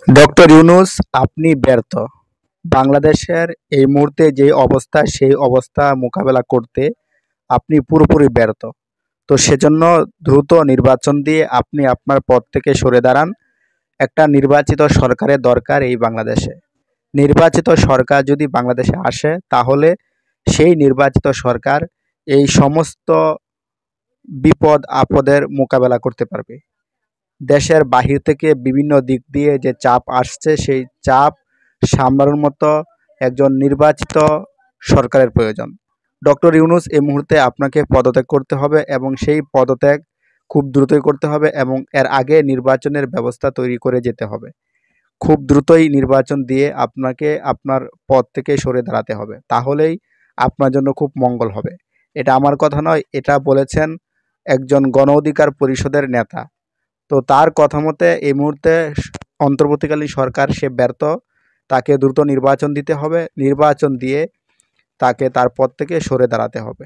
Doctor Yunus আপনি ব্যর্থ। বাংলাদেশের এই মুহূর্তে যে অবস্থা, সেই অবস্থা মোকাবেলা করতে আপনি পুরোপুরি ব্যর্থ। তো সেজন্য দ্রুত নির্বাচন দিয়ে আপনি আপনার পদ থেকে সরে দাঁড়ান। একটা নির্বাচিত সরকারের দরকার এই বাংলাদেশে। নির্বাচিত সরকার যদি বাংলাদেশে আসে, তাহলে সেই নির্বাচিত সরকার এই সমস্ত বিপদ আপদের মোকাবেলা করতে পারবে। দেশের বাহির থেকে বিভিন্ন দিক দিয়ে যে চাপ আসছে, সেই চাপ সামলানোর মতো একজন নির্বাচিত সরকারের প্রয়োজন। ডক্টর ইউনূস এই মুহূর্তে আপনাকে পদত্যাগ করতে হবে এবং সেই পদত্যাগ খুব দ্রুতই করতে হবে এবং এর আগে নির্বাচনের ব্যবস্থা তৈরি করে যেতে হবে। খুব দ্রুতই নির্বাচন দিয়ে আপনাকে আপনার পদ থেকে সরে দাঁড়াতে হবে। তাহলেই আপনার জন্য খুব মঙ্গল হবে। এটা আমার কথা নয়, এটা বলেছেন একজন গণ অধিকার পরিষদের নেতা। তো তার কথা মতে এই মুহূর্তে অন্তর্বর্তীকালীন সরকার সে ব্যর্থ। তাকে দ্রুত নির্বাচন দিতে হবে। নির্বাচন দিয়ে তাকে তার পদ থেকে সরে দাঁড়াতে হবে।